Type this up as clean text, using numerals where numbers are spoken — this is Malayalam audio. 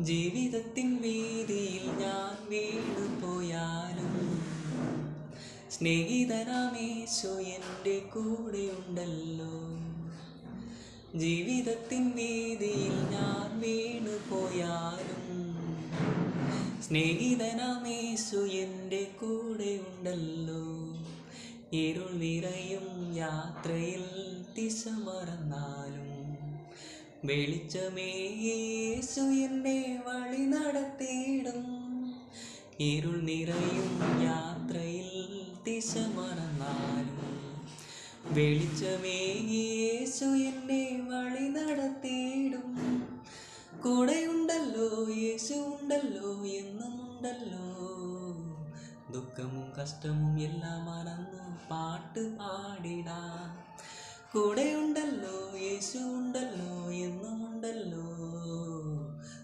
ജീവിതത്തിൻ വീതിയിൽ ഞാൻ വീണുപോയാലും സ്നേഹിതനാമേശു എൻ്റെ കൂടെയുണ്ടല്ലോ. ജീവിതത്തിൻ വീതിയിൽ ഞാൻ വീണുപോയാലും സ്നേഹിതനാമേശു എൻ്റെ കൂടെയുണ്ടല്ലോ. ഇരുൾ നിറയും യാത്രയിൽ ദിശ മറന്നാലും വെളിച്ചമേ യേശു എന്നെ വഴി നടത്തിയിടും. ഇരുൾ നിറയും യാത്രയിൽ ദിശ മറന്നാലും വെളിച്ചമേ യേശു എന്നെ വഴി നടത്തിയിടും. കൂടെയുണ്ടല്ലോ യേശു ഉണ്ടല്ലോ എന്നുമുണ്ടല്ലോ. ദുഃഖമും കഷ്ടമും എല്ലാം മറന്നു പാട്ട് പാടിടാം. കൂടെയുണ്ടല്ലോ യേശു ഉണ്ടല്ലോ എന്നുമുണ്ടല്ലോ.